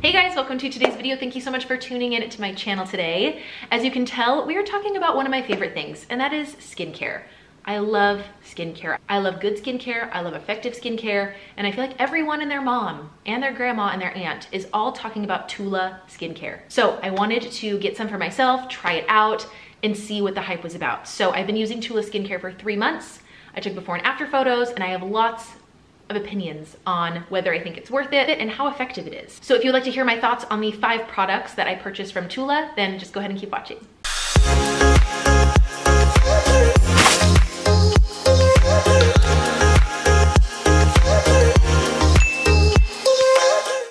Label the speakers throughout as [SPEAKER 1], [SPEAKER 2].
[SPEAKER 1] Hey guys, welcome to today's video. Thank you so much for tuning in to my channel today. As you can tell, we are talking about one of my favorite things, and that is skincare. I love skincare. I love good skincare. I love effective skincare. And I feel like everyone and their mom and their grandma and their aunt is all talking about TULA skincare. So I wanted to get some for myself, try it out, and see what the hype was about. So I've been using TULA skincare for 3 months. I took before and after photos, and I have lots of opinions on whether I think it's worth it and how effective it is. So if you'd like to hear my thoughts on the 5 products that I purchased from TULA, then just go ahead and keep watching.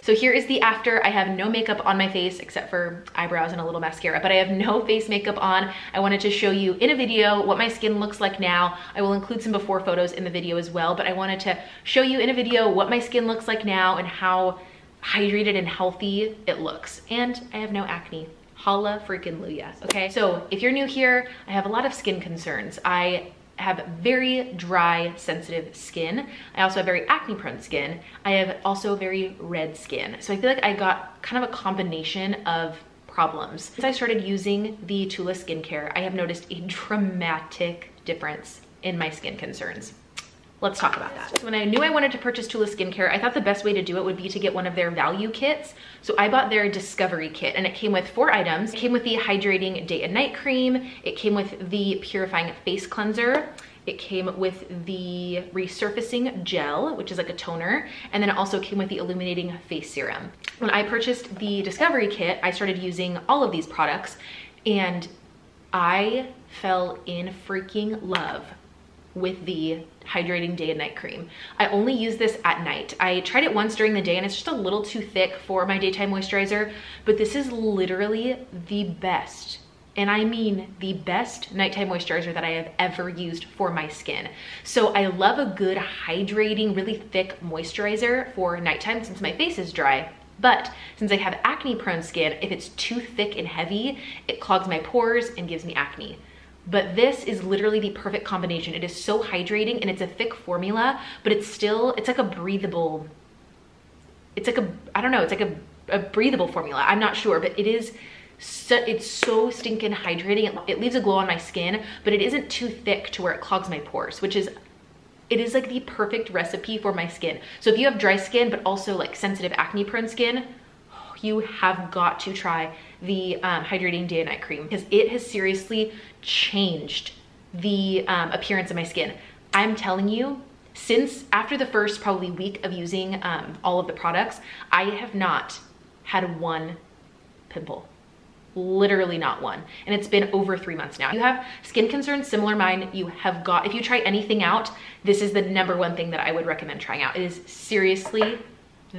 [SPEAKER 1] So here is the after. I have no makeup on my face except for eyebrows and a little mascara, but I have no face makeup on. I wanted to show you in a video what my skin looks like now. I will include some before photos in the video as well, but I wanted to show you in a video what my skin looks like now and how hydrated and healthy it looks. And I have no acne. Holla freaking Luya, okay? So if you're new here, I have a lot of skin concerns. I have very dry, sensitive skin. I also have very acne prone skin. I have also very red skin. So I feel like I got kind of a combination of problems. Since I started using the TULA skincare, I have noticed a dramatic difference in my skin concerns. Let's talk about that. So when I knew I wanted to purchase TULA skincare, I thought the best way to do it would be to get one of their value kits. So I bought their Discovery kit, and it came with 4 items. It came with the hydrating day and night cream. It came with the purifying face cleanser. It came with the resurfacing gel, which is like a toner. And then it also came with the illuminating face serum. When I purchased the Discovery kit, I started using all of these products, and I fell in freaking love with the hydrating day and night cream. I only use this at night. I tried it once during the day and it's just a little too thick for my daytime moisturizer, but this is literally the best, and I mean the best nighttime moisturizer that I have ever used for my skin. So I love a good hydrating, really thick moisturizer for nighttime since my face is dry. But since I have acne prone skin, if it's too thick and heavy, it clogs my pores and gives me acne. But this is literally the perfect combination. It is so hydrating, and it's a thick formula, but it's still, it's like a breathable, it's like a, I don't know, it's like a breathable formula. I'm not sure, but it is, it's so stinking hydrating. It leaves a glow on my skin, but it isn't too thick to where it clogs my pores, which is, it is like the perfect recipe for my skin. So if you have dry skin, but also like sensitive acne prone skin, you have got to try the hydrating day and night cream, because it has seriously changed the appearance of my skin. I'm telling you, since after the first probably week of using all of the products, I have not had one pimple. Literally not one. And it's been over 3 months now. If you have skin concerns similar to mine, you have got, if you try anything out, this is the #1 thing that I would recommend trying out. It is seriously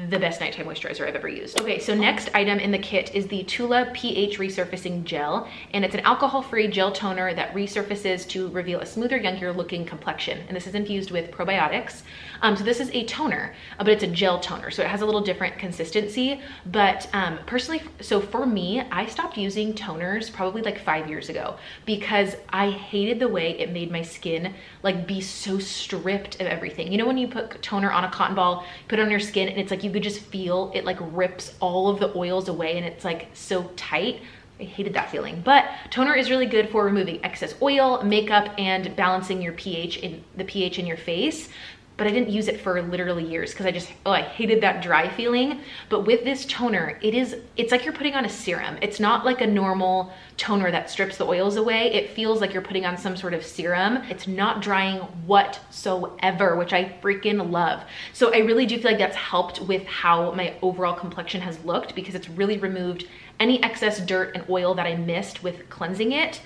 [SPEAKER 1] the best nighttime moisturizer I've ever used. Okay, so next item in the kit is the TULA pH Resurfacing Gel, and it's an alcohol-free gel toner that resurfaces to reveal a smoother, younger looking complexion. And this is infused with probiotics. So this is a toner, but it's a gel toner, so it has a little different consistency. But personally, so for me, I stopped using toners probably like 5 years ago because I hated the way it made my skin like be so stripped of everything. You know when you put toner on a cotton ball, put it on your skin, and it's like you could just feel it like rips all of the oils away, and it's like so tight. I hated that feeling. But toner is really good for removing excess oil, makeup, and balancing your pH in the pH in your face. But I didn't use it for literally years because I just, I hated that dry feeling. But with this toner, it's like you're putting on a serum. It's not like a normal toner that strips the oils away. It feels like you're putting on some sort of serum. It's not drying whatsoever, which I freaking love. So I really do feel like that's helped with how my overall complexion has looked, because it's really removed any excess dirt and oil that I missed with cleansing it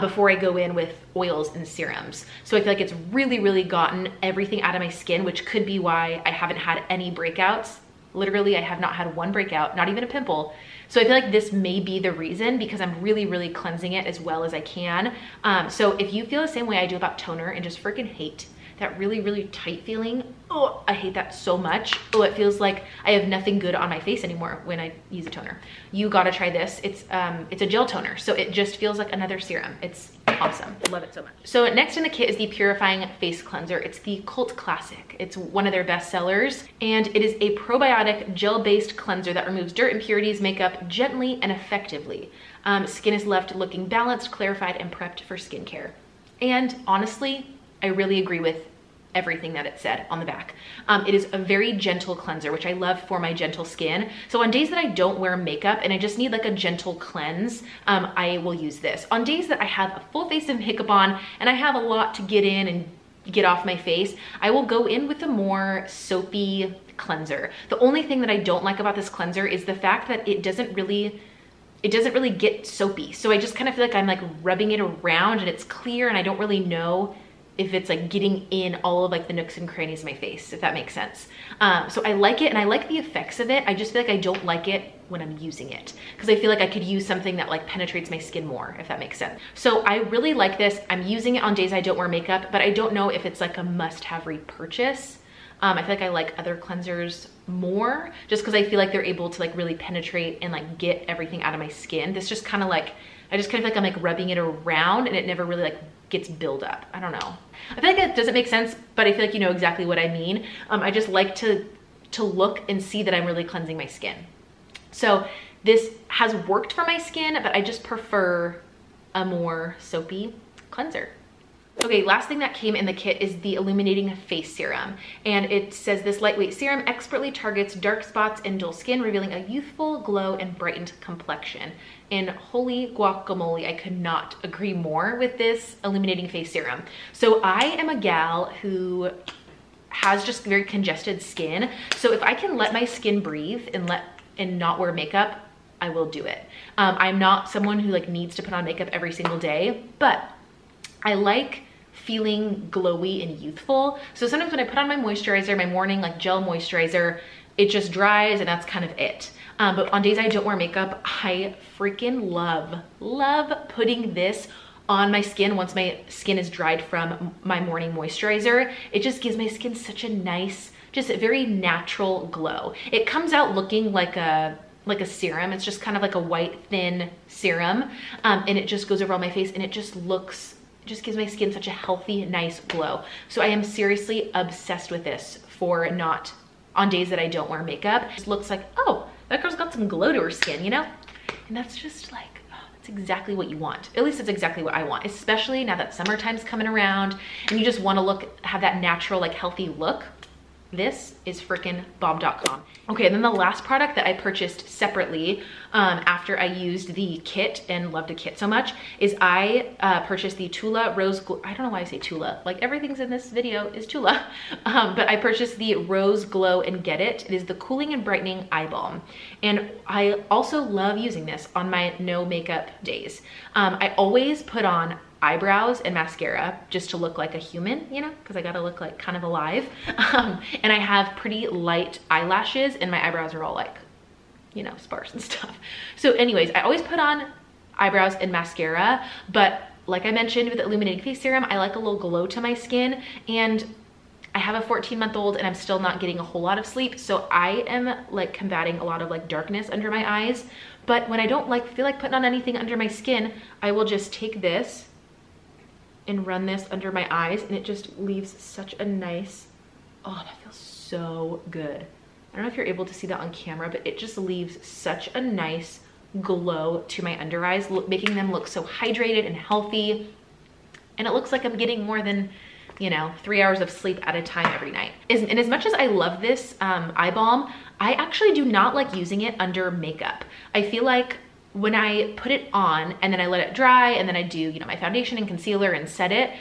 [SPEAKER 1] before I go in with oils and serums. So I feel like it's really, really gotten everything out of my skin, which could be why I haven't had any breakouts. Literally, I have not had one breakout, not even a pimple. So I feel like this may be the reason, because I'm really, really cleansing it as well as I can. So if you feel the same way I do about toner and just freaking hate that really, really tight feeling, oh, I hate that so much. Oh, it feels like I have nothing good on my face anymore when I use a toner. You gotta try this. It's a gel toner, so it just feels like another serum. It's Awesome, love it so much. So next in the kit is the Purifying Face Cleanser. It's the cult classic. It's one of their best sellers, and it is a probiotic gel-based cleanser that removes dirt, impurities, makeup gently and effectively. Skin is left looking balanced, clarified, and prepped for skincare. And honestly, I really agree with everything that it said on the back. It is a very gentle cleanser, which I love for my gentle skin. So on days that I don't wear makeup and I just need like a gentle cleanse, I will use this. On days that I have a full face of makeup on and I have a lot to get in and get off my face, I will go in with a more soapy cleanser. The only thing that I don't like about this cleanser is the fact that it doesn't really get soapy. So I just kind of feel like I'm like rubbing it around and it's clear and I don't really know if it's like getting in all of like the nooks and crannies of my face, if that makes sense. So I like it and I like the effects of it. I just feel like I don't like it when I'm using it because I feel like I could use something that like penetrates my skin more, if that makes sense. So I really like this. I'm using it on days I don't wear makeup, but I don't know if it's like a must-have repurchase. I feel like I like other cleansers more just because I feel like they're able to like really penetrate and like get everything out of my skin. This just kind of like, I just kind of feel like I'm like rubbing it around and it never really like gets build up. I don't know. I feel like that doesn't make sense, but I feel like you know exactly what I mean. I just like to look and see that I'm really cleansing my skin. So this has worked for my skin, but I just prefer a more soapy cleanser. Okay, last thing that came in the kit is the Illuminating Face Serum. And it says this lightweight serum expertly targets dark spots and dull skin, revealing a youthful glow and brightened complexion. And holy guacamole, I could not agree more with this Illuminating Face Serum. So I am a gal who has just very congested skin. So if I can let my skin breathe and not wear makeup, I will do it. I'm not someone who like needs to put on makeup every single day, but I like feeling glowy and youthful. So sometimes when I put on my moisturizer, my morning like gel moisturizer, it just dries and that's kind of it. But on days I don't wear makeup, I freaking love putting this on my skin once my skin is dried from my morning moisturizer. It just gives my skin such a nice, just a very natural glow. It comes out looking like a serum. It's just kind of like a white thin serum. And it just goes over all my face and it just gives my skin such a healthy, nice glow. So I am seriously obsessed with this for not on days that I don't wear makeup. It just looks like, oh, that girl's got some glow to her skin, you know? And that's just like, oh, that's exactly what you want. At least it's exactly what I want, especially now that summertime's coming around and you just want to have that natural, like healthy look. This is freaking bomb.com. Okay, and then the last product that I purchased separately after I used the kit and loved the kit so much is I purchased the TULA Rose Glow. I don't know why I say TULA, like everything's in this video is TULA. But I purchased the Rose Glow and Get It. It is the Cooling and Brightening Eye Balm. And I also love using this on my no makeup days. I always put on eyebrows and mascara just to look like a human, you know, because I gotta look like kind of alive. And I have pretty light eyelashes and my eyebrows are all like, you know, sparse and stuff. So anyways, I always put on eyebrows and mascara, but like I mentioned with the Illuminating Face Serum, I like a little glow to my skin, and I have a 14-month-old and I'm still not getting a whole lot of sleep. So I am like combating a lot of like darkness under my eyes. But when I don't feel like putting on anything under my skin, I will just take this and run this under my eyes and it just leaves such a nice, oh, that feels so good. I don't know if you're able to see that on camera, but it just leaves such a nice glow to my under eyes, making them look so hydrated and healthy. And it looks like I'm getting more than, you know, 3 hours of sleep at a time every night. And as much as I love this eye balm, I actually do not like using it under makeup. I feel like when I put it on and then I let it dry and then I do, you know, my foundation and concealer and set it,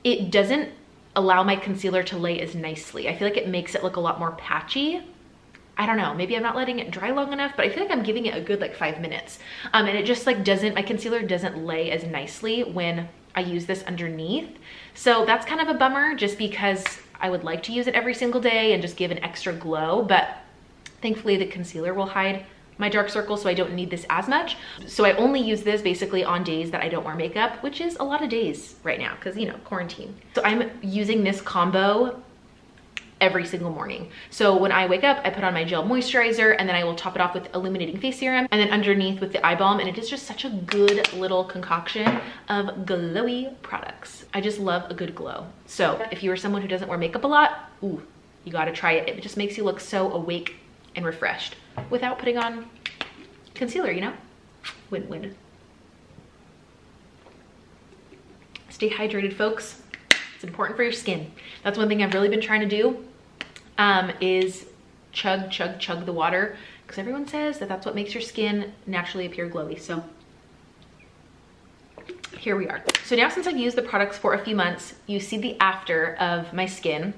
[SPEAKER 1] it doesn't allow my concealer to lay as nicely. I feel like it makes it look a lot more patchy. I don't know, maybe I'm not letting it dry long enough, but I feel like I'm giving it a good like 5 minutes. And it just like my concealer doesn't lay as nicely when I use this underneath. So that's kind of a bummer just because I would like to use it every single day and just give an extra glow, but thankfully the concealer will hide my dark circles, so I don't need this as much. So I only use this basically on days that I don't wear makeup, which is a lot of days right now because, you know, quarantine. So I'm using this combo every single morning. So when I wake up, I put on my gel moisturizer, and then I will top it off with Illuminating face serum, and then underneath with the eye balm, and it is just such a good little concoction of glowy products. I just love a good glow. So if you are someone who doesn't wear makeup a lot, ooh, you gotta try it. It just makes you look so awake and refreshed without putting on concealer, you know? Win-win. Stay hydrated, folks. It's important for your skin. That's one thing I've really been trying to do, is chug the water, because everyone says that that's what makes your skin naturally appear glowy. So here we are. So now, since I've used the products for a few months, you see the after of my skin.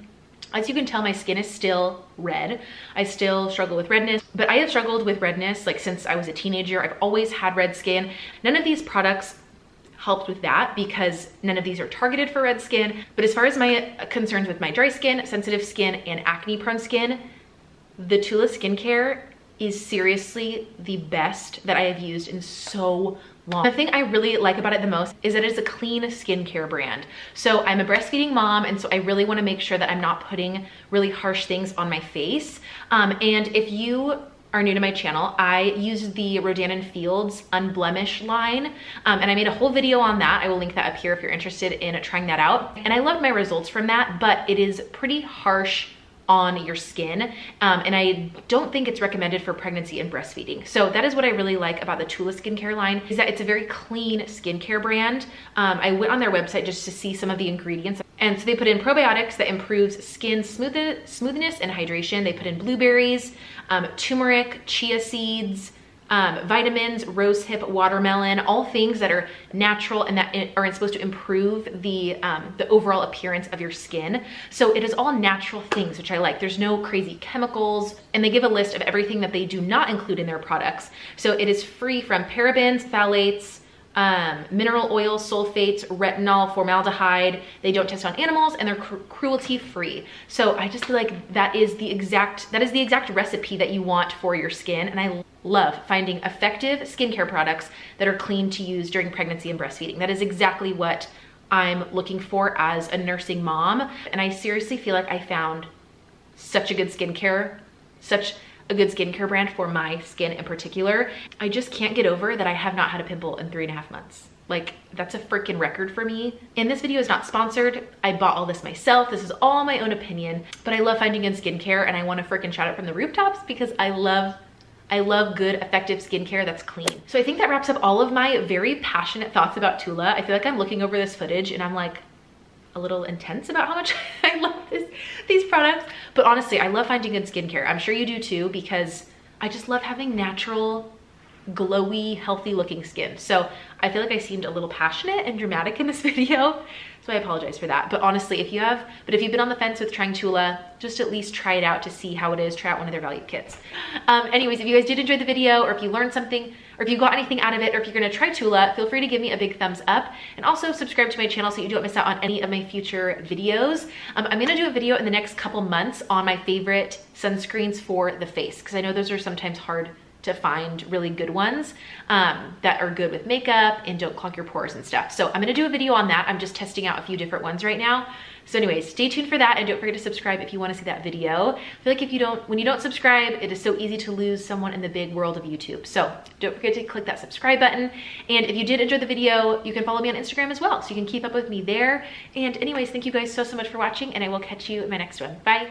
[SPEAKER 1] As you can tell, my skin is still red. I still struggle with redness, but I have struggled with redness like since I was a teenager. I've always had red skin. None of these products helped with that because none of these are targeted for red skin. But as far as my concerns with my dry skin, sensitive skin, and acne prone skin, the TULA skincare is seriously the best that I have used in so long. The thing I really like about it the most is that it's a clean skincare brand. So I'm a breastfeeding mom, and so I really want to make sure that I'm not putting really harsh things on my face. And if you are new to my channel, I use the Rodan & Fields Unblemished line, and I made a whole video on that. I will link that up here if you're interested in trying that out. And I loved my results from that, but it is pretty harsh on your skin, and I don't think it's recommended for pregnancy and breastfeeding. So that is what I really like about the TULA skincare line, is that it's a very clean skincare brand. I went on their website just to see some of the ingredients, and so they put in probiotics that improves skin smoothness and hydration. They put in blueberries, turmeric, chia seeds, vitamins, rosehip, watermelon, all things that are natural and that are supposed to improve the overall appearance of your skin. So it is all natural things, which I like. There's no crazy chemicals, and they give a list of everything that they do not include in their products. So it is free from parabens, phthalates, mineral oil, sulfates, retinol, formaldehyde. They don't test on animals, and they're cruelty free. So I just feel like that is the exact recipe that you want for your skin. And I love finding effective skincare products that are clean to use during pregnancy and breastfeeding. That is exactly what I'm looking for as a nursing mom. And I seriously feel like I found such a good skincare brand for my skin in particular. I just can't get over that I have not had a pimple in 3.5 months. Like, that's a freaking record for me. And this video is not sponsored. I bought all this myself. This is all my own opinion, but I love finding good skincare, and I want to freaking shout it from the rooftops because I love good, effective skincare that's clean. So I think that wraps up all of my very passionate thoughts about TULA. I feel like I'm looking over this footage and I'm like a little intense about how much I love these products. But honestly, I love finding good skincare. I'm sure you do too, because I just love having natural, glowy, healthy looking skin. So I feel like I seemed a little passionate and dramatic in this video, so I apologize for that. But honestly, if you've been on the fence with trying TULA, just at least try it out to see how it is. Try out one of their value kits. Anyways, if you guys did enjoy the video, or if you learned something, or if you got anything out of it, or if you're gonna try TULA, feel free to give me a big thumbs up, and also subscribe to my channel so you don't miss out on any of my future videos. I'm gonna do a video in the next couple months on my favorite sunscreens for the face, because I know those are sometimes hard to find really good ones that are good with makeup and don't clog your pores and stuff. So I'm gonna do a video on that. I'm just testing out a few different ones right now. So anyways, stay tuned for that, and don't forget to subscribe if you wanna see that video. I feel like when you don't subscribe, it is so easy to lose someone in the big world of YouTube. So don't forget to click that subscribe button. And if you did enjoy the video, you can follow me on Instagram as well, so you can keep up with me there. And anyways, thank you guys so much for watching, and I will catch you in my next one. Bye.